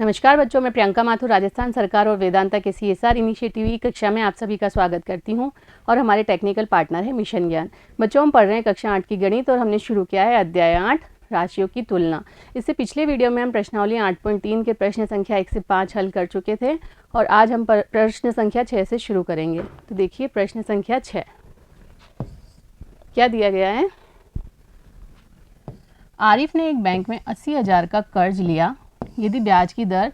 नमस्कार बच्चों, मैं प्रियंका माथुर राजस्थान सरकार और वेदांता के CSR इनिशिएटिव की कक्षा में आप सभी का स्वागत करती हूं और हमारे टेक्निकल पार्टनर है मिशन ज्ञान। बच्चों, हम पढ़ रहे हैं कक्षा 8 की गणित और हमने शुरू किया है अध्याय 8 राशियों की तुलना। इससे पिछले वीडियो में हम प्रश्नावली 8.3 के प्रश्न संख्या 1 से 5 हल कर चुके थे और आज हम प्रश्न संख्या 6 से शुरू करेंगे। तो देखिए प्रश्न संख्या 6 क्या दिया गया है। आरिफ ने एक बैंक में 80,000 का कर्ज लिया। यदि ब्याज की दर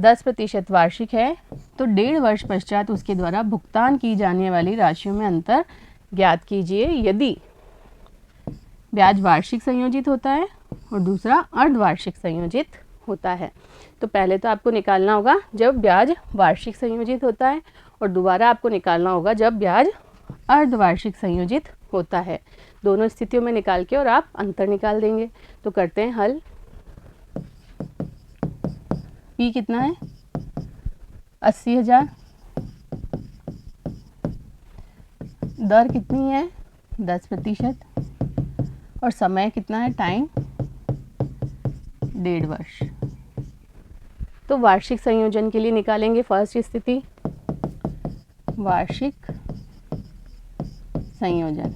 10% वार्षिक है तो 1.5 वर्ष पश्चात उसके द्वारा भुगतान की जाने वाली राशियों में अंतर ज्ञात कीजिए। यदि ब्याज वार्षिक संयोजित होता है और दूसरा अर्धवार्षिक संयोजित होता है। तो पहले तो आपको निकालना होगा जब ब्याज वार्षिक संयोजित होता है और दोबारा आपको निकालना होगा जब ब्याज अर्धवार्षिक संयोजित होता है। दोनों स्थितियों में निकाल के और आप अंतर निकाल देंगे। तो करते हैं हल। P कितना है 80,000, दर कितनी है 10% और समय कितना है टाइम 1.5 वर्ष। तो वार्षिक संयोजन के लिए निकालेंगे फर्स्ट स्थिति वार्षिक संयोजन।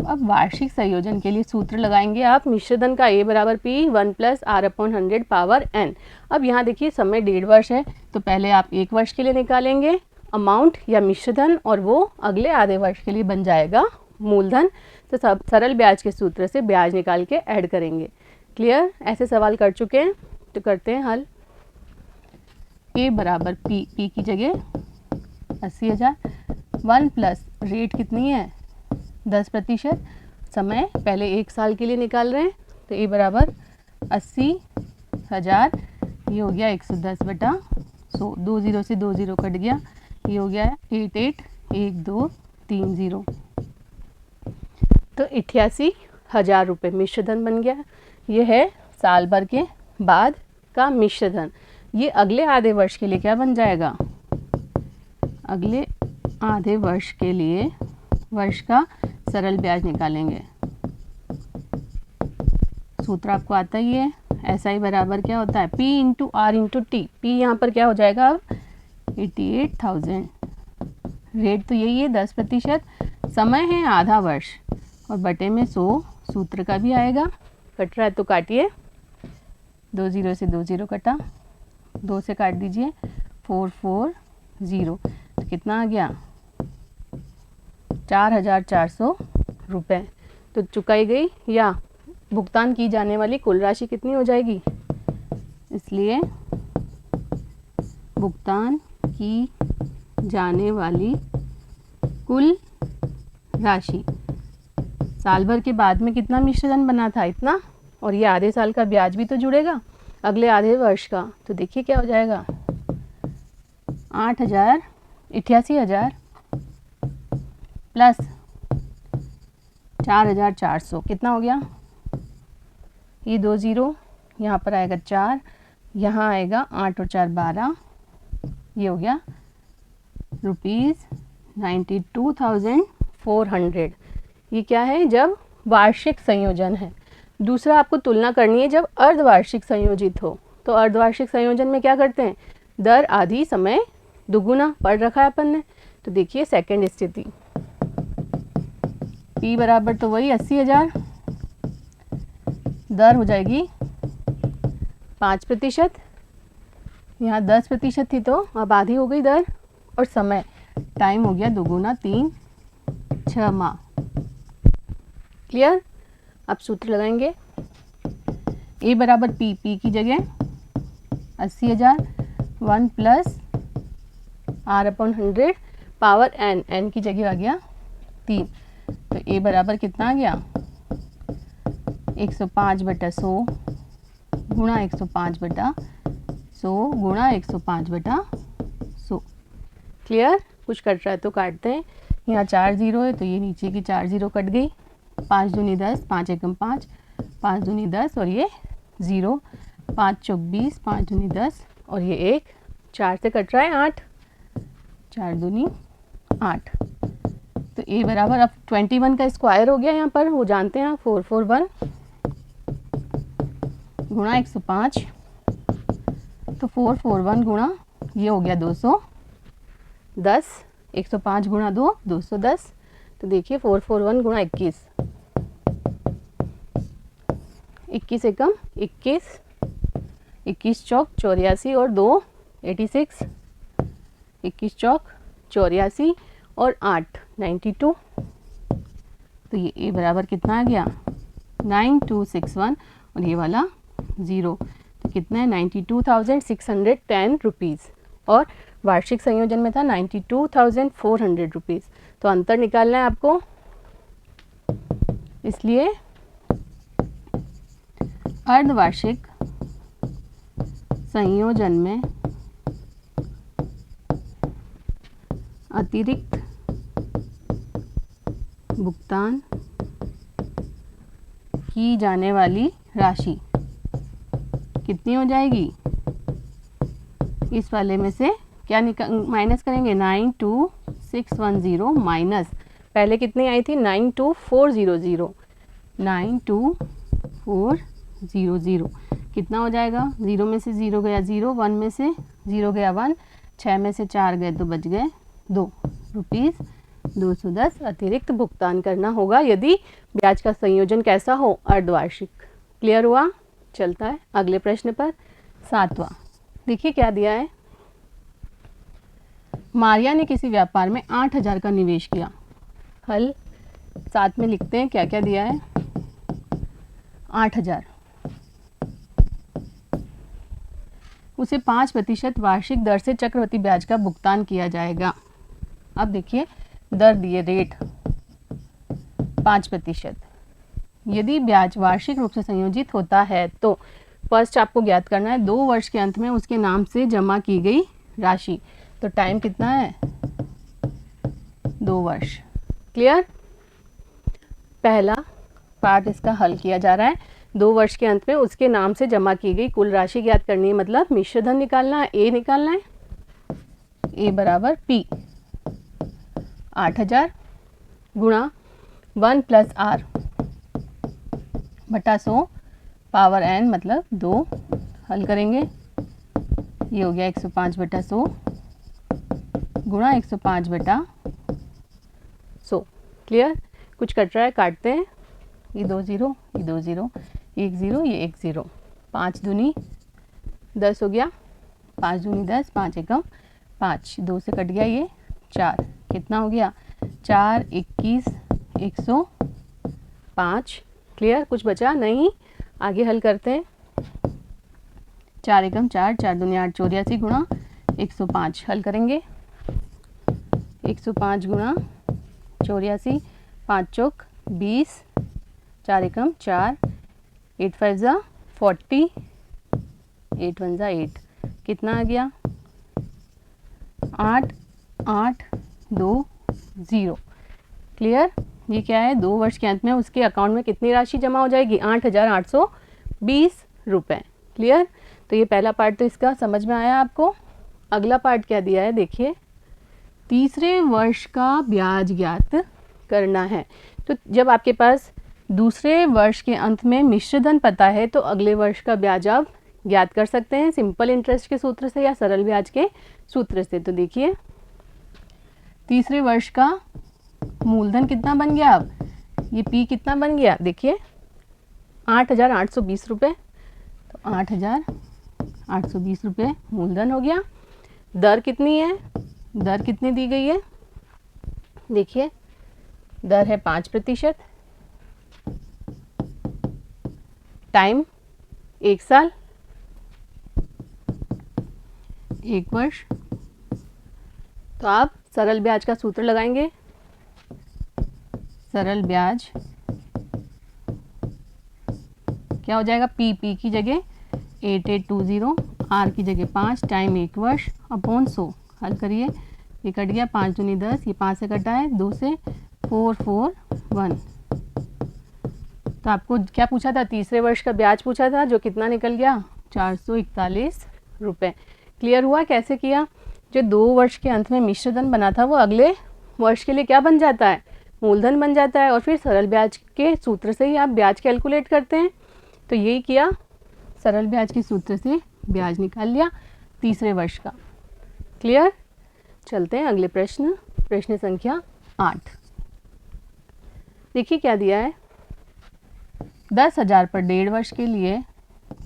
अब वार्षिक संयोजन के लिए सूत्र लगाएंगे आप मिश्रधन का A बराबर P 1 + R/100 पावर n। अब यहाँ देखिए समय 1.5 वर्ष है तो पहले आप 1 वर्ष के लिए निकालेंगे अमाउंट या मिश्रधन और वो अगले आधे वर्ष के लिए बन जाएगा मूलधन। तो सब सरल ब्याज के सूत्र से ब्याज निकाल के ऐड करेंगे। क्लियर? ऐसे सवाल कर चुके हैं तो करते हैं हल। A बराबर P की जगह 80,000 1 प्लस रेट कितनी है 10%, समय पहले 1 साल के लिए निकाल रहे हैं तो A बराबर 80,000, ये हो गया 110/100, 2 0 से 2 0 कट गया, ये हो गया 88,1230। तो 88,000 रुपये मिश्रधन बन गया। ये है साल भर के बाद का मिश्रधन। ये अगले आधे वर्ष के लिए क्या बन जाएगा, अगले आधे वर्ष के लिए वर्ष का सरल ब्याज निकालेंगे। सूत्र आपको आता ही है, SI बराबर क्या होता है P × R × T। P यहाँ पर क्या हो जाएगा अब 88,000, रेट तो यही है 10%, समय है आधा वर्ष और बटे में 100 सूत्र का भी आएगा। कट रहा है तो काटिए, 2 0 से 2 0 कटा, 2 से काट दीजिए 440, तो कितना आ गया 4,400 रुपये। तो चुकाई गई या भुगतान की जाने वाली कुल राशि कितनी हो जाएगी, इसलिए भुगतान की जाने वाली कुल राशि साल भर के बाद में कितना मिश्रधन बना था इतना, और ये आधे साल का ब्याज भी तो जुड़ेगा अगले आधे वर्ष का। तो देखिए क्या हो जाएगा 88,000 प्लस 4,400 कितना हो गया, ये 2 0 यहाँ पर आएगा 4, यहाँ आएगा 8 और 4 12, ये हो गया ₹92,400। ये क्या है जब वार्षिक संयोजन है। दूसरा आपको तुलना करनी है जब अर्धवार्षिक संयोजित हो। तो अर्धवार्षिक संयोजन में क्या करते हैं, दर आधी समय दुगुना पढ़ रखा है अपन ने। तो देखिए सेकंड स्थिति P बराबर तो वही 80,000, दर हो जाएगी 5%, यहाँ 10% थी तो अब आधी हो गई दर, और समय टाइम हो गया दुगुना 6 माह। क्लियर? अब सूत्र लगाएंगे। A बराबर P की जगह 80,000 1 + R/100 पावर n की जगह आ गया 3। तो A बराबर कितना आ गया 105/100 गुणा 105/100 गुणा 105/100। क्लियर? कुछ कट रहा है तो काटते हैं। यहाँ 4 0 है तो ये नीचे की 4 0 कट गई, 5 दूनी 10, 5 एकम 5, 5 दूनी 10 और ये 0, 5 चौक 20, 5 दूनी 10 और ये 1, 4 से कट रहा है 8, 4 दूनी 8। तो A बराबर अब 21 का स्क्वायर हो गया यहाँ पर, वो जानते हैं 441 गुणा 105 तो 441 गुणा ये हो गया 210, 105 गुणा 2 210। तो देखिए 441 गुणा 21, 21 एकम 21, 21 चौक 84 और 2 86, 21 चौक 84 और 8 92। तो ये ए बराबर कितना आ गया 9261 और ये वाला 0। तो कितना है 92,610 रुपीज़ और वार्षिक संयोजन में था 92,400 रुपीज़। तो अंतर निकालना है आपको, इसलिए अर्धवार्षिक संयोजन में अतिरिक्त भुगतान की जाने वाली राशि कितनी हो जाएगी, इस वाले में से क्या माइनस करेंगे 92610 माइनस पहले कितनी आई थी 92400, 92400 कितना हो जाएगा, 0 में से 0 गया 0, 1 में से 0 गया 1, 6 में से 4 गए तो बच गए 2 रुपीज़ 210 अतिरिक्त भुगतान करना होगा यदि ब्याज का संयोजन कैसा हो अर्धवार्षिक। क्लियर हुआ। चलता है अगले प्रश्न पर, 7वां। देखिए क्या दिया है, मारिया ने किसी व्यापार में 8000 का निवेश किया। हल साथ में लिखते हैं क्या क्या दिया है। 8000 उसे 5% वार्षिक दर से चक्रवृद्धि ब्याज का भुगतान किया जाएगा। अब देखिए दर दिए रेट 5%। यदि ब्याज वार्षिक रूप से संयोजित होता है तो फर्स्ट आपको ज्ञात करना है 2 वर्ष के अंत में उसके नाम से जमा की गई राशि। तो टाइम कितना है 2 वर्ष। क्लियर। पहला पार्ट इसका हल किया जा रहा है, 2 वर्ष के अंत में उसके नाम से जमा की गई कुल राशि ज्ञात करनी है, मतलब मिश्र धन निकालना है, ए निकालना है। ए बराबर पी 8000 गुणा 1 प्लस आर बटा 100 पावर n मतलब 2। हल करेंगे, ये हो गया 105 बटा 100 गुणा 105 बटा 100। क्लियर। कुछ कट रहा है, काटते हैं। ये 2 0, ये 2 0, 1 0, ये 1 0। 5 दूनी 10 हो गया, 5 दूनी 10, 5 एकम 5, 2 से कट गया ये 4, कितना हो गया 4 21 105। क्लियर। कुछ बचा नहीं, आगे हल करते हैं। 4 एकम 4, 4 दूनी 8 84 गुणा 105। हल करेंगे, 105 गुणा 84, 5 चौक 20, 4 एकम 4, 8 5 जा 40, 8 1 जा 8, कितना आ गया 8 8 2 0। क्लियर। ये क्या है, 2 वर्ष के अंत में उसके अकाउंट में कितनी राशि जमा हो जाएगी 8820 रुपये। क्लियर। तो ये पहला पार्ट तो इसका समझ में आया आपको। अगला पार्ट क्या दिया है देखिए, तीसरे वर्ष का ब्याज ज्ञात करना है। तो जब आपके पास दूसरे वर्ष के अंत में मिश्र धन पता है तो अगले वर्ष का ब्याज आप ज्ञात कर सकते हैं सिंपल इंटरेस्ट के सूत्र से या सरल ब्याज के सूत्र से। तो देखिए तीसरे वर्ष का मूलधन कितना बन गया, अब ये पी कितना बन गया देखिए 8820 रुपये। तो 8820 रुपये मूलधन हो गया। दर कितनी है, दर कितनी दी गई है देखिए, दर है 5%। टाइम 1 साल, 1 वर्ष। तो आप सरल ब्याज का सूत्र लगाएंगे। सरल ब्याज क्या हो जाएगा, पी की जगह 8820, आर की जगह 5, टाइम 1 वर्ष अपॉन 100। हल करिए, ये कट गया 5 दूनी 10, ये 5 से कटा है 2 से 441। तो आपको क्या पूछा था, तीसरे वर्ष का ब्याज पूछा था, जो कितना निकल गया 441 रुपये। क्लियर हुआ कैसे किया। जो 2 वर्ष के अंत में मिश्र धन बना था वो अगले वर्ष के लिए क्या बन जाता है, मूलधन बन जाता है, और फिर सरल ब्याज के सूत्र से ही आप ब्याज कैलकुलेट करते हैं। तो यही किया, सरल ब्याज के सूत्र से ब्याज निकाल लिया। तीसरे वर्ष का। क्लियर? चलते हैं अगले प्रश्न, प्रश्न संख्या 8। देखिए क्या दिया है, 10,000 पर 1.5 वर्ष के लिए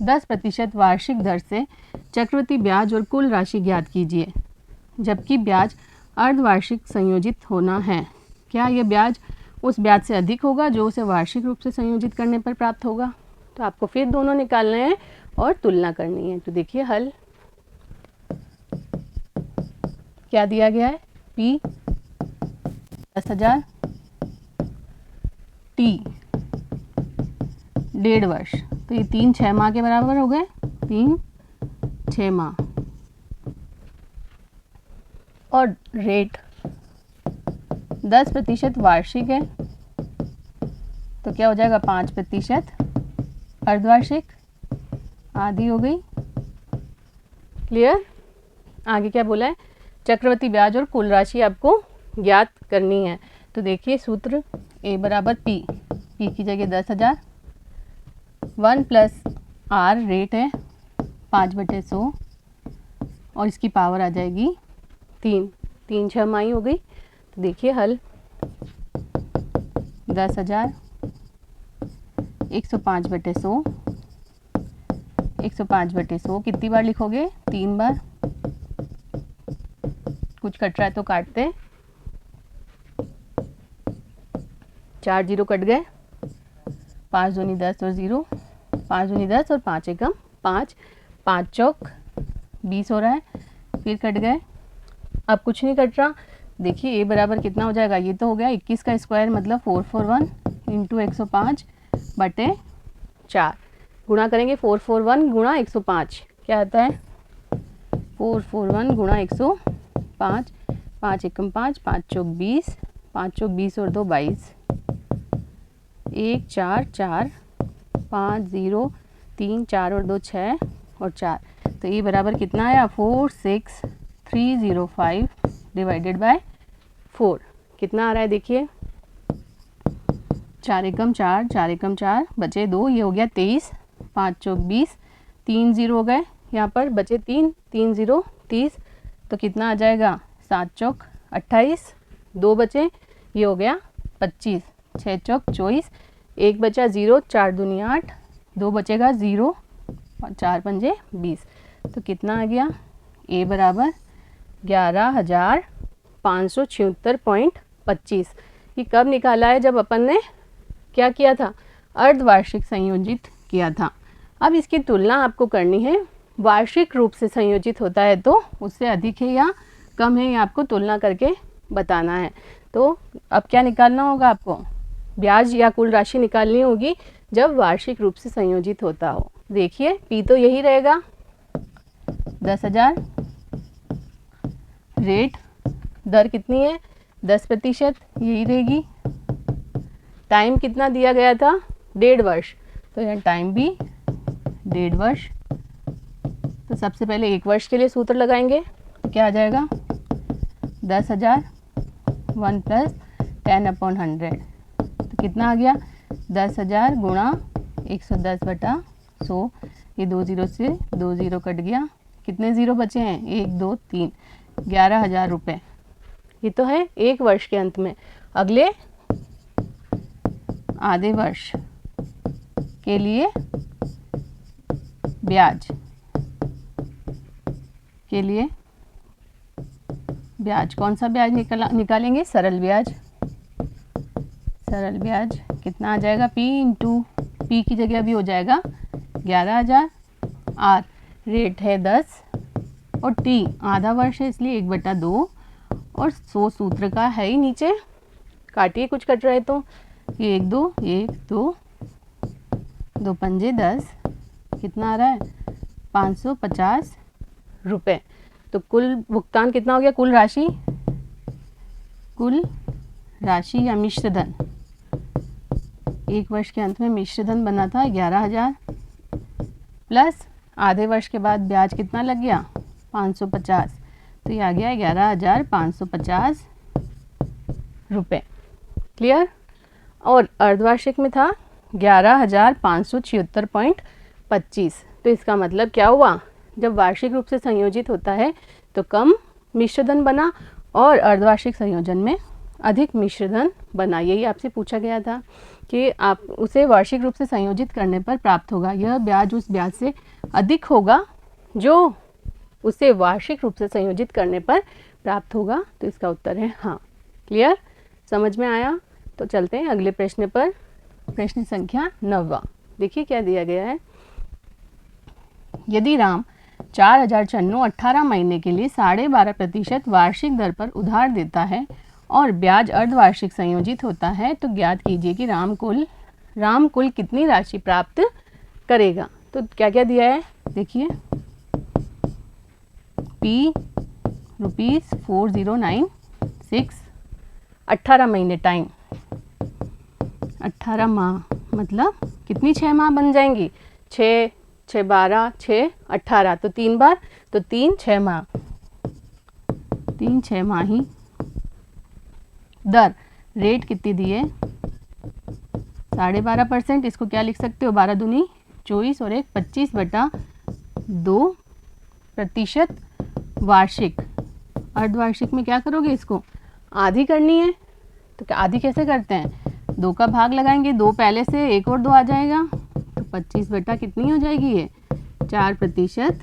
10% वार्षिक दर से चक्रवृद्धि ब्याज और कुल राशि ज्ञात कीजिए, जबकि ब्याज अर्धवार्षिक संयोजित होना है। क्या यह ब्याज उस ब्याज से अधिक होगा जो उसे वार्षिक रूप से संयोजित करने पर प्राप्त होगा? तो आपको फिर दोनों निकालने हैं और तुलना करनी है। तो देखिए हल क्या दिया गया है, P 10,000, T 1.5 वर्ष, तो ये 3-6 माह के बराबर हो गए, 3-6 माह। और रेट 10% वार्षिक है, तो क्या हो जाएगा 5% अर्धवार्षिक, आधी हो गई। क्लियर? आगे क्या बोला है, चक्रवृद्धि ब्याज और कुल राशि आपको ज्ञात करनी है। तो देखिए सूत्र A बराबर P, P की जगह 10,000, 1 प्लस R रेट है 5/100 और इसकी पावर आ जाएगी 3-6 माही हो गई। तो देखिए हल 10,000 105/100, 105/100 कितनी बार लिखोगे, 3 बार। कुछ कट रहा है तो काटते हैं, 4 जीरो कट गए, 5 दूनी 10 और 0, 5 दूनी 10 और 5 एकम 5, 5 चौक 20 हो रहा है, फिर कट गए। अब कुछ नहीं कट रहा, देखिए A बराबर कितना हो जाएगा, ये तो हो गया 21 का स्क्वायर मतलब 441 इंटू 105/4, गुणा करेंगे 441 गुणा 105, क्या आता है 441 गुणा 105, 5 एकम 5, 5 चौक 20, 5 चौक 20 और 2 22, 1 4 4 5 0 3 4 और 2 6 और 4, तो ये बराबर कितना आया 46305 डिवाइडेड बाय 4, कितना आ रहा है देखिए, 4 एकम 4, 4 एकम 4, बचे 2, ये हो गया 23, 5 चौक 20, 3 0 हो गए, यहाँ पर बचे 3, 3 0 30, तो कितना आ जाएगा 7 चौक 28, 2 बचे, ये हो गया 25, 6 चौक 24, 1 बचा 0, 4 दूनी 8, 2 बचेगा 0 और 4 पंजे 20, तो कितना आ गया A बराबर 11,576.25। ये कब निकाला है, जब अपन ने क्या किया था, अर्धवार्षिक संयोजित किया था। अब इसकी तुलना आपको करनी है, वार्षिक रूप से संयोजित होता है तो उससे अधिक है या कम है, ये आपको तुलना करके बताना है। तो अब क्या निकालना होगा आपको, ब्याज या कुल राशि निकालनी होगी जब वार्षिक रूप से संयोजित होता हो। देखिए P तो यही रहेगा 10,000, रेट दर कितनी है 10%, यही रहेगी। टाइम कितना दिया गया था 1.5 वर्ष, तो यहाँ टाइम भी 1.5 वर्ष। तो सबसे पहले 1 वर्ष के लिए सूत्र लगाएंगे, तो क्या आ जाएगा 10,000 1 प्लस 10/100, तो कितना आ गया 10,000 गुणा 110/100, ये 2 0 से 2 0 कट गया, कितने ज़ीरो बचे हैं 1 2 3, 11,000 रुपये। ये तो है 1 वर्ष के अंत में। अगले आधे वर्ष के लिए ब्याज के लिए ब्याज, कौन सा ब्याज निकालेंगे, सरल ब्याज। सरल ब्याज कितना आ जाएगा P इंटू P की जगह अभी हो जाएगा 11,000, R रेट है 10 और T आधा वर्ष है इसलिए 1/2 और 100 सूत्र का है ही नीचे, काटिए कुछ कट रहे तो, ये 1 2 1 2 2 पंजे 10, कितना आ रहा है 550 रुपये। तो कुल भुगतान कितना हो गया, कुल राशि या मिश्र धन, 1 वर्ष के अंत में मिश्र धन बना था 11,000 प्लस आधे वर्ष के बाद ब्याज कितना लग गया 550, तो ये आ गया 11,550 रुपये। क्लियर? और अर्धवार्षिक में था 11,576.25, तो इसका मतलब क्या हुआ जब वार्षिक रूप से संयोजित होता है तो कम मिश्रधन बना और अर्धवार्षिक संयोजन में अधिक मिश्रधन बना। यही आपसे पूछा गया था कि आप उसे वार्षिक रूप से संयोजित करने पर प्राप्त होगा, यह ब्याज उस ब्याज से अधिक होगा जो उसे वार्षिक रूप से संयोजित करने पर प्राप्त होगा। तो इसका उत्तर है हाँ। क्लियर, समझ में आया? तो चलते हैं अगले प्रश्न पर। प्रश्न संख्या 9। देखिए क्या दिया गया है। यदि राम 4000 चन्नों 18 महीने के लिए 12.5% वार्षिक दर पर उधार देता है और ब्याज अर्धवार्षिक संयोजित होता है तो ज्ञात कीजिए कि राम कुल कितनी राशि प्राप्त करेगा। तो क्या क्या दिया है देखिए। P ₹4096, 18 महीने टाइम, 18 माह मतलब कितनी 6 माह बन जाएंगी, 6 6 12 6 18, तो 3 बार, तो 3 6 माह, 3 6 माह ही। दर रेट कितनी दी है 12.5%, इसको क्या लिख सकते हो 12 दूनी 24 और 1 25/2% वार्षिक। अर्धवार्षिक में क्या करोगे, इसको आधी करनी है। तो क्या आधी कैसे करते हैं, 2 का भाग लगाएंगे, 2 पहले से 1 और 2 आ जाएगा, तो 25 बटा कितनी हो जाएगी ये 4%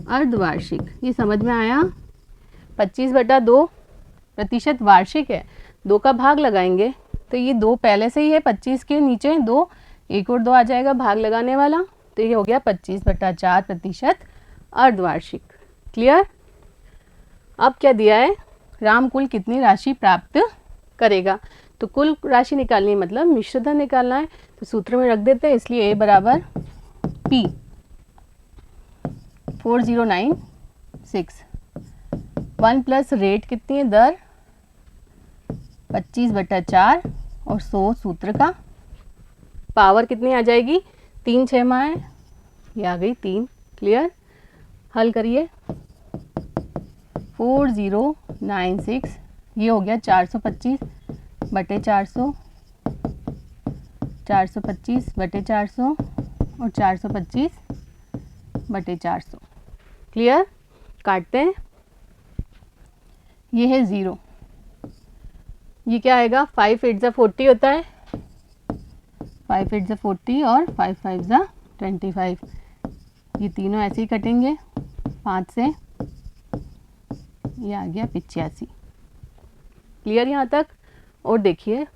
अर्धवार्षिक। ये समझ में आया। 25/2% वार्षिक है, 2 का भाग लगाएंगे तो ये 2 पहले से ही है, 25 के नीचे 2, 1 और 2 आ जाएगा भाग लगाने वाला, तो ये हो गया 25/4% अर्धवार्षिक। क्लियर। अब क्या दिया है, राम कुल कितनी राशि प्राप्त करेगा। तो कुल राशि निकालनी है मतलब मिश्रधन निकालना है, तो सूत्र में रख देते हैं, इसलिए A बराबर P 4096, 1 प्लस रेट कितनी है दर 25/4 और 100 सूत्र का, पावर कितनी आ जाएगी 3 6 माह है, ये आ गई 3। क्लियर। हल करिए। 4096 ये हो गया 425/400, 425/400 और 425/400। क्लियर। काटते हैं, ये है 0, ये क्या आएगा 5 8 जा 40 होता है, 5 8 जा 40 और 5 5 जा 25, ये तीनों ऐसे ही कटेंगे 5 से, ये आ गया 85। क्लियर यहाँ तक। और देखिए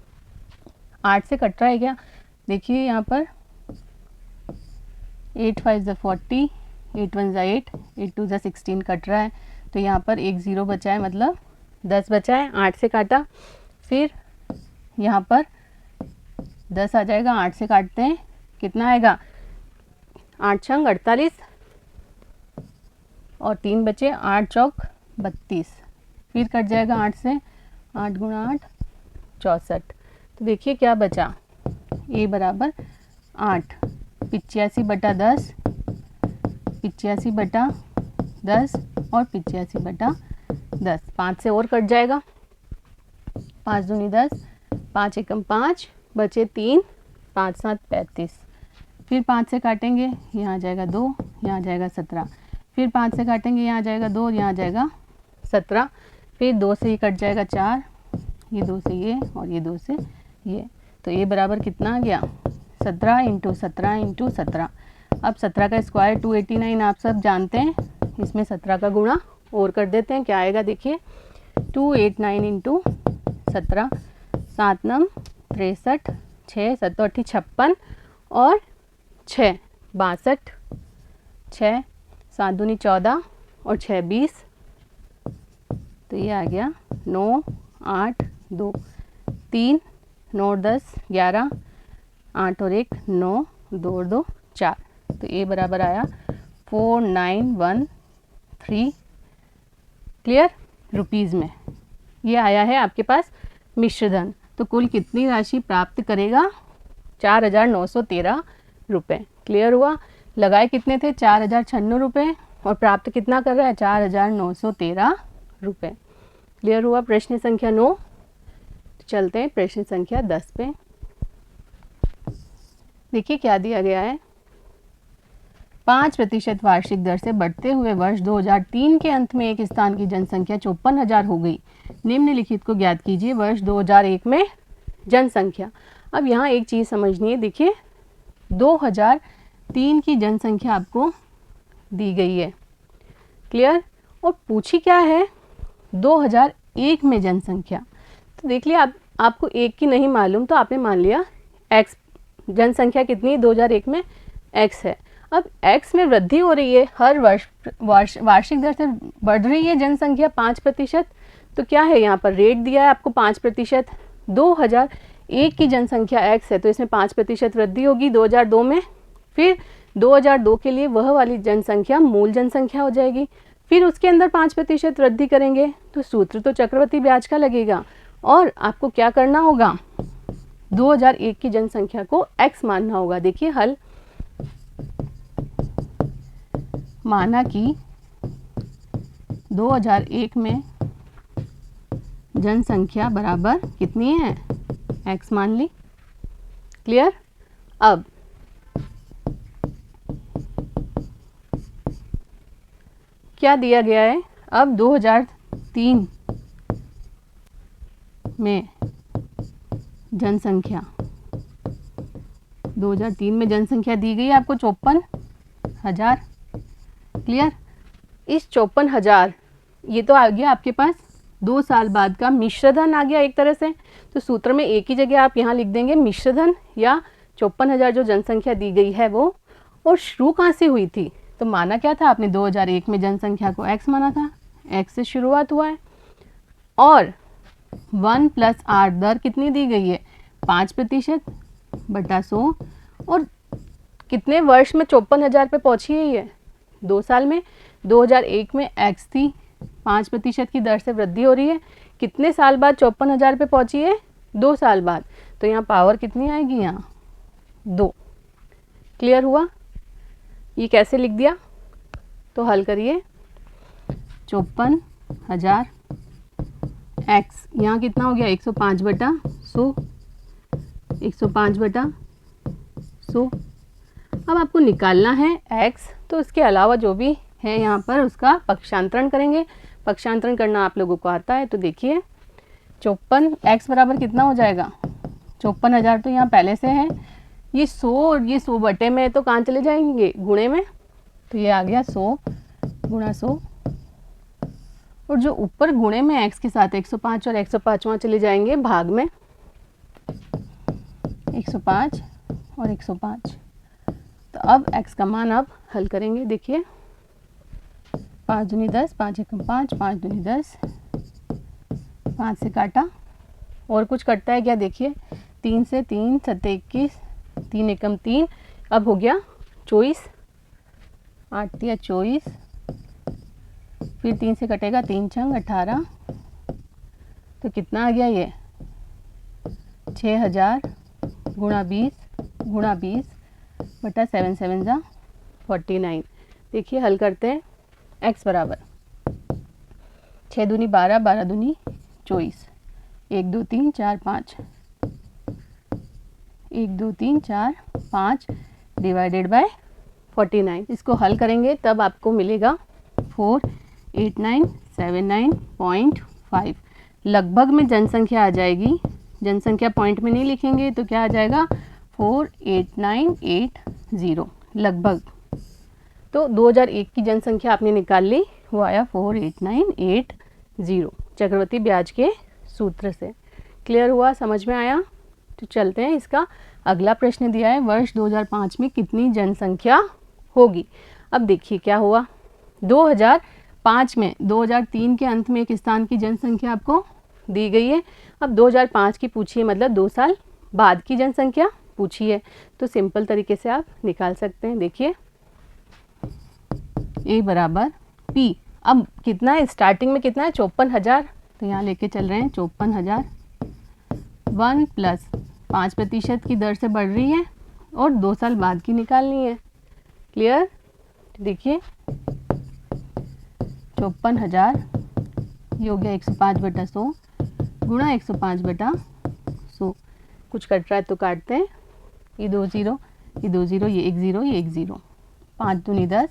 8 से कट रहा है क्या, देखिए यहाँ पर 8 5 जा 40, 8 1 जा 8, 8 2 जा 16 कट रहा है, तो यहाँ पर एक 0 बचा है मतलब 10 बचा है, 8 से काटा, फिर यहाँ पर 10 आ जाएगा, 8 से काटते हैं कितना आएगा 8 छंग 48 और 3 बचे, 8 चौक 32, फिर कट जाएगा 8 से, 8 गुणा 8 64। तो देखिए क्या बचा, A बराबर 8, 85/10, 85/10 और 85/10, 5 से और कट जाएगा, 5 दूनी 10, 5 एकम 5, बचे 3, 5 7 35, फिर 5 से काटेंगे, यहाँ आ जाएगा 2, यहाँ आ जाएगा 17, फिर 5 से काटेंगे, यहाँ आ जाएगा 2 और यहाँ आ जाएगा 17, फिर 2 से ये कट जाएगा 4, ये 2 से ये और ये 2 से ये, तो ये बराबर कितना आ गया 17 × 17 × 17। अब 17 का स्क्वायर 289 आप सब जानते हैं, इसमें 17 का गुणा और कर देते हैं, क्या आएगा देखिए 289 × 17, 7 9 63, 6 7 8 56 और 6 62, 6 7 दूनी 14 और 6 20, तो ये आ गया 9 8 2 3 9 10 11, 8 और 1 9, 2 और 2 4, तो ये बराबर आया 4913। क्लियर, रुपीज़ में ये आया है आपके पास मिश्रधन। तो कुल कितनी राशि प्राप्त करेगा 4913 रुपये। क्लियर हुआ। लगाए कितने थे 4096 रुपये और प्राप्त कितना कर रहा है 4913 रुपये। क्लियर हुआ प्रश्न संख्या 9। चलते हैं प्रश्न संख्या 10 पे। देखिए क्या दिया गया है। 5% वार्षिक दर से बढ़ते हुए वर्ष 2003 के अंत में एक स्थान की जनसंख्या 54,000 हो गई। निम्नलिखित को ज्ञात कीजिए वर्ष 2001 में जनसंख्या। अब यहाँ एक चीज़ समझनी है, देखिए 2003 की जनसंख्या आपको दी गई है, क्लियर, और पूछी क्या है 2001 में जनसंख्या। तो देख लिया, आपको एक की नहीं मालूम तो आपने मान लिया x जनसंख्या कितनी 2001 में x है। अब x में वृद्धि हो रही है, हर वर्ष वार्षिक दर से बढ़ रही है जनसंख्या 5%। तो क्या है यहाँ पर रेट दिया है आपको 5%। 2001 की जनसंख्या x है तो इसमें 5% वृद्धि होगी 2002 में। फिर 2002 के लिए वह वाली जनसंख्या मूल जनसंख्या हो जाएगी, फिर उसके अंदर 5% वृद्धि करेंगे तो सूत्र तो चक्रवृद्धि ब्याज का लगेगा। और आपको क्या करना होगा, 2001 की जनसंख्या को x मानना होगा। देखिए हल, माना कि 2001 में जनसंख्या बराबर कितनी है, x मान ली, क्लियर। अब क्या दिया गया है, अब 2003 में जनसंख्या, 2003 में जनसंख्या दी गई है आपको 54,000, क्लियर। इस 54,000 ये तो आ गया आपके पास 2 साल बाद का मिश्रधन आ गया एक तरह से। तो सूत्र में एक ही जगह आप यहाँ लिख देंगे मिश्रधन या 54,000 जो जनसंख्या दी गई है वो। और शुरू कहाँ से हुई थी, तो माना क्या था आपने 2001 में जनसंख्या को x माना था, x से शुरुआत हुआ है। और 1 + r दर कितनी दी गई है 5% बटा 100। और कितने वर्ष में 54,000 पे पहुंची है ये, 2 साल में। 2001 में x थी, 5% की दर से वृद्धि हो रही है, कितने साल बाद 54,000 पे पहुंची है, 2 साल बाद। तो यहाँ पावर कितनी आएगी, यहाँ 2, क्लियर हुआ। ये कैसे लिख दिया, तो हल करिए 54,000 x, यहाँ कितना हो गया 105 बटा 100, 105 बटा 100। अब आपको निकालना है x, तो इसके अलावा जो भी है यहाँ पर उसका पक्षांतरण करेंगे। पक्षांतरण करना आप लोगों को आता है, तो देखिए 54 x बराबर कितना हो जाएगा, 54,000 तो यहाँ पहले से है, ये 100 और ये 100 बटे में तो कहाँ चले जाएंगे, गुणे में। तो ये आ गया 100 गुणा 100, और जो ऊपर गुणे में x के साथ 105 और 105 वहाँ चले जाएंगे भाग में, 105 और 105। तो अब x का मान अब हल करेंगे। देखिए 5 दूनी 10, 5 एकम 5, 5 दूनी 10, 5 से काटा, और कुछ कटता है क्या, देखिए 3 से 3 7 21, 3 एकम 3, अब हो गया 24, 8 दिया 24, फिर 3 से कटेगा 3 छंग 18, तो कितना आ गया ये 6,000 गुणा 20 बटा 7 7 जा 49। देखिए हल करते हैं, x बराबर 6 दूनी 12, 12 दूनी 24, 1 2 3 4 5, 1 2 3 4 5 डिवाइडेड बाय 49। इसको हल करेंगे तब आपको मिलेगा 489795। लगभग में जनसंख्या आ जाएगी, जनसंख्या पॉइंट में नहीं लिखेंगे तो क्या आ जाएगा 48980 लगभग। तो 2001 की जनसंख्या आपने निकाल ली, वो आया 48980 चक्रवृद्धि ब्याज के सूत्र से। क्लियर हुआ, समझ में आया। तो चलते हैं, इसका अगला प्रश्न दिया है वर्ष 2005 में कितनी जनसंख्या होगी। अब देखिए क्या हुआ, 2005 में 2003 के अंत में एक स्थान की जनसंख्या आपको दी गई है। अब 2005 की पूछी है, मतलब 2 साल बाद की जनसंख्या पूछी है, तो सिंपल तरीके से आप निकाल सकते हैं। देखिए A बराबर P, अब कितना है स्टार्टिंग में, कितना है 54,000, तो यहाँ लेके चल रहे हैं 54,000, 1 + 5% की दर से बढ़ रही है और 2 साल बाद की निकालनी है। क्लियर, देखिए 54,000 ये हो गया 105 बटा 100 गुणा 105 बटा 100, कुछ कट रहा है तो काटते हैं, ये 2 0, ये 2 0, ये 1 0, ये 1 0, 5 दूनी 10,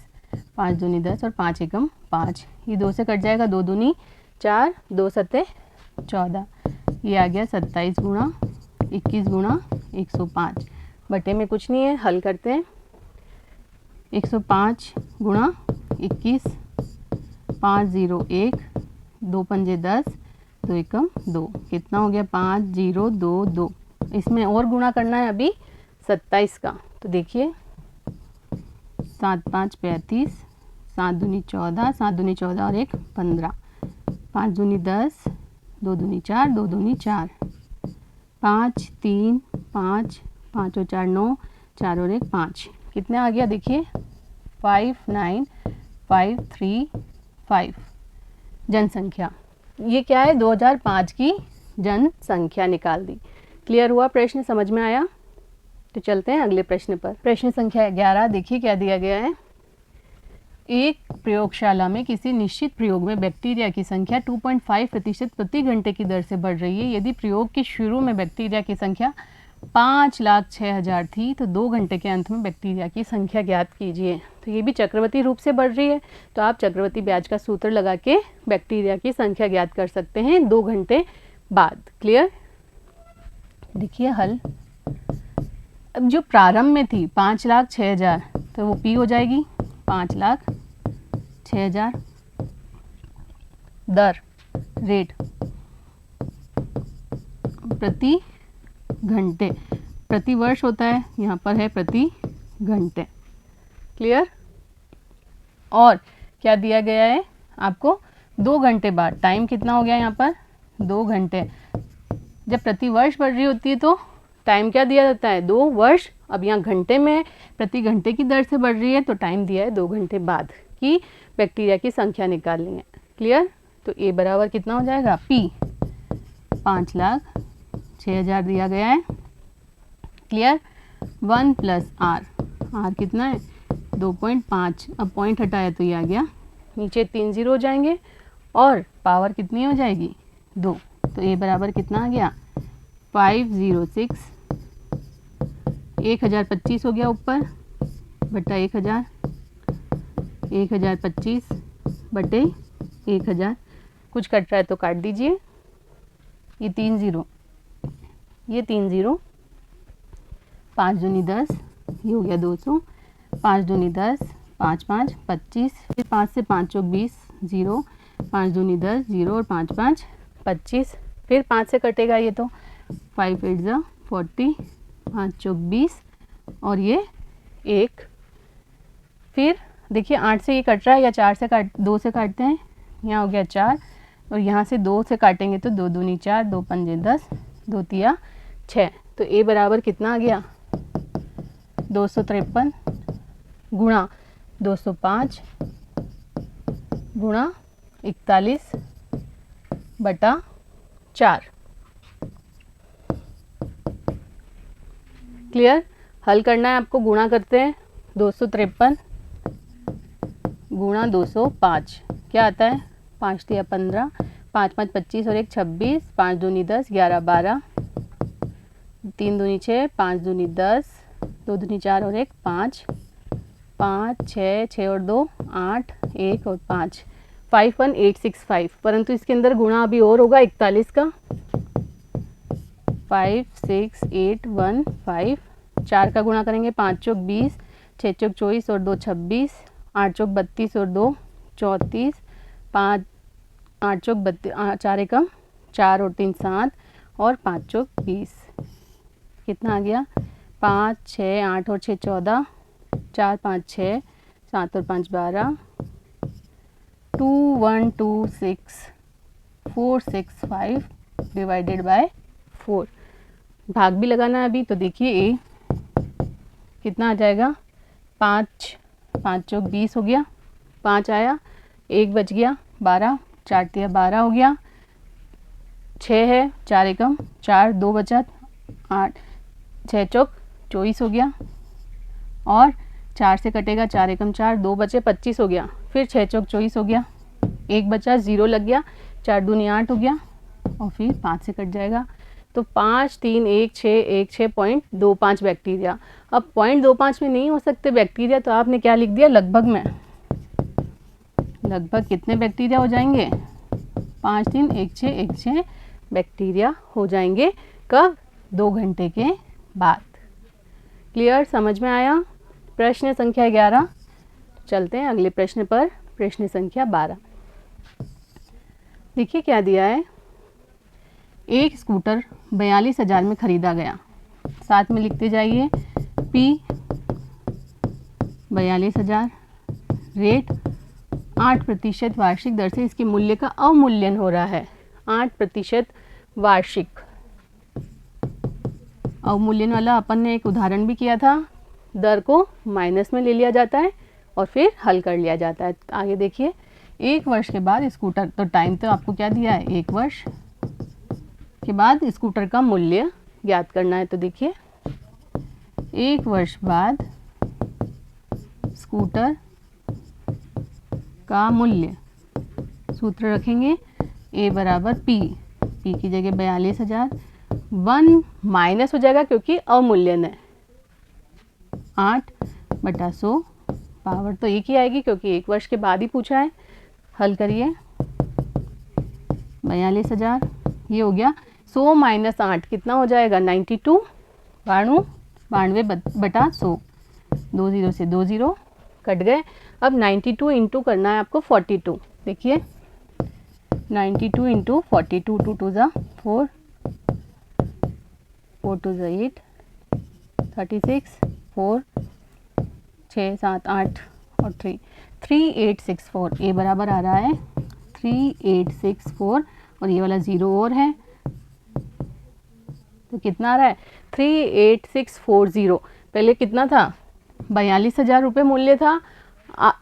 5 दूनी 10 और 5 एकम 5, ये 2 से कट जाएगा, 2 दूनी 4, 2 सत्ते 14, ये आ गया 27 गुणा 21 गुणा 105, बटे में कुछ नहीं है, हल करते हैं। 105 गुणा 21, 501, 2 पंजे 10, 2 एकम 2, कितना हो गया 5022। इसमें और गुणा करना है अभी 27 का, तो देखिए 7 5 35, 7 दूनी 14, 7 दूनी 14 और 1 15, 5 दूनी 10, 2 दूनी 4, 2 दूनी 4, 5 3 5, 5 और 4 9, 4 और 1 5, कितना आ गया देखिए 59535। जनसंख्या, ये क्या है 2005 की जनसंख्या निकाल दी। क्लियर हुआ? प्रश्न समझ में आया? तो चलते हैं अगले प्रश्न पर। प्रश्न संख्या 11, देखिए क्या दिया गया है। एक प्रयोगशाला में किसी निश्चित प्रयोग में बैक्टीरिया की संख्या 2.5% प्रति घंटे की दर से बढ़ रही है। यदि प्रयोग के शुरू में बैक्टीरिया की संख्या 5,06,000 थी तो 2 घंटे के अंत में बैक्टीरिया की संख्या ज्ञात कीजिए। तो ये भी चक्रवृद्धि रूप से बढ़ रही है, तो आप चक्रवृद्धि ब्याज का सूत्र लगा के बैक्टीरिया की संख्या ज्ञात कर सकते हैं 2 घंटे बाद। क्लियर? देखिए हल। अब जो प्रारंभ में थी 5,06,000, तो वो पी हो जाएगी 5,06,000, दर रेट प्रति घंटे, प्रति वर्ष होता है, यहाँ पर है प्रति घंटे। क्लियर? और क्या दिया गया है आपको 2 घंटे बाद, टाइम कितना हो गया यहाँ पर 2 घंटे। जब प्रति वर्ष बढ़ रही होती है तो टाइम क्या दिया जाता है 2 वर्ष। अब यहाँ घंटे में प्रति घंटे की दर से बढ़ रही है तो टाइम दिया है 2 घंटे बाद की बैक्टीरिया की संख्या निकालनी है। क्लियर? तो ए बराबर कितना हो जाएगा पी 5,06,000 दिया गया है। क्लियर? 1 प्लस आर, आर कितना है 2.5, अब पॉइंट हटाया तो ये आ गया, नीचे 3 0 हो जाएंगे और पावर कितनी हो जाएगी 2, तो ए बराबर कितना आ गया 506, 1025 हो गया ऊपर बटा 1000, 1025 बटे 1000, कुछ कट रहा है तो काट दीजिए। ये 3 0, ये 3 0, 5 दूनी 10, ये हो गया 200, 5 दूनी 10, 5 5 25, फिर 5 से 5 चौक 20 0, 5 दूनी 10 0 और 5 5 25, फिर 5 से कटेगा ये तो 5 8 जा 40, 5 चौक 20 और ये 1, फिर देखिए 8 से ये कट रहा है या 4 से काट 2 से काटते हैं, यहाँ हो गया 4 और यहाँ से 2 से काटेंगे तो 2 दूनी 4, 2 पंजे 10, 2 तिया 6, तो ए बराबर कितना आ गया 253 गुणा 205 गुणा 41 बटा 4। क्लियर? हल करना है आपको, गुणा करते हैं 253 गुणा 205, क्या आता है 5 तिया 15, 5 5 25 और 1 26, 5 दूनी 10, 11 12, 3 दूनी 6, 5 दूनी 10, 2 दूनी 4 और 1 5, 5 6 6 और 2 8, 1 और 5, 51865, परंतु इसके अंदर गुणा अभी और होगा 41 का, 56815, 4 का गुणा करेंगे 5 चौक 20, 6 चौक 24 और 2 26, 8 चौक 32 और 2 34, 5 8 चौक 32, 4 एकम 4 और 3 7 और 5 चौक 20, कितना आ गया 5 6 8 और 6 14, 4 5 6, 7 और 5 12, 2126,465 डिवाइडेड बाय 4। भाग भी लगाना है अभी, तो देखिए ए कितना आ जाएगा 5 5 चौक 20 हो गया, 5 आया, 1 बच गया 12, 4 तिया 12 हो गया, 6 है 4 एकम 4, 2 बचा 8, 6 चौक 24 हो गया और 4 से कटेगा 4 एकम 4, 2 बचे 25 हो गया, फिर 6 चौक 24 हो गया, 1 बचा 0 लग गया, 4 दूनी 8 हो गया और फिर 5 से कट जाएगा, तो 5 3 1 6 1 6.25 बैक्टीरिया। अब 0.25 में नहीं हो सकते बैक्टीरिया, तो आपने क्या लिख दिया, लगभग में। लगभग कितने बैक्टीरिया हो जाएंगे, 5 3 1 6 1 6 बैक्टीरिया हो जाएंगे। कब, 2 घंटे के बाद। क्लियर, समझ में आया। प्रश्न संख्या 11। चलते हैं अगले प्रश्न पर, प्रश्न संख्या 12। देखिए क्या दिया है, एक स्कूटर 42,000 में खरीदा गया। साथ में लिखते जाइए, P 42,000, रेट 8% वार्षिक दर से इसके मूल्य का अवमूल्यन हो रहा है। 8% वार्षिक अवमूल्यन वाला अपन ने एक उदाहरण भी किया था। दर को माइनस में ले लिया जाता है और फिर हल कर लिया जाता है। आगे देखिए, 1 वर्ष के बाद स्कूटर, तो टाइम तो आपको क्या दिया है, 1 वर्ष के बाद स्कूटर का मूल्य ज्ञात करना है। तो देखिए 1 वर्ष बाद स्कूटर का मूल्य, सूत्र रखेंगे A बराबर P की जगह 42,000, 1 माइनस हो जाएगा क्योंकि अवमूल्यन है, 8/100, पावर तो एक ही आएगी क्योंकि 1 वर्ष के बाद ही पूछा है। हल करिए, 42,000 ये हो गया, 100 माइनस 8 कितना हो जाएगा, 92, 92/100, 2 0 से 2 0 कट गए। अब 92 इंटू करना है आपको 42। देखिए 92 इंटू 42, 2 2 ज़ा 4, 4 2 ज़ा 8, 36, 4 6 7 8 और 3, 3864। ए बराबर आ रहा है 3864 और ये वाला 0 और है, तो कितना आ रहा है, 38640। पहले कितना था, 42,000 रुपये मूल्य था।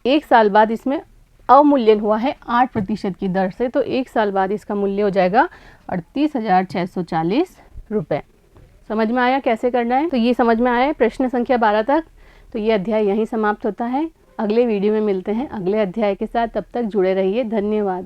1 साल बाद इसमें अवमूल्यन हुआ है 8% की दर से, तो 1 साल बाद इसका मूल्य हो जाएगा 38,640 रुपये। समझ में आया कैसे करना है। तो ये समझ में आया है प्रश्न संख्या 12 तक। तो ये अध्याय यहीं समाप्त होता है। अगले वीडियो में मिलते हैं अगले अध्याय के साथ, तब तक जुड़े रहिए। धन्यवाद।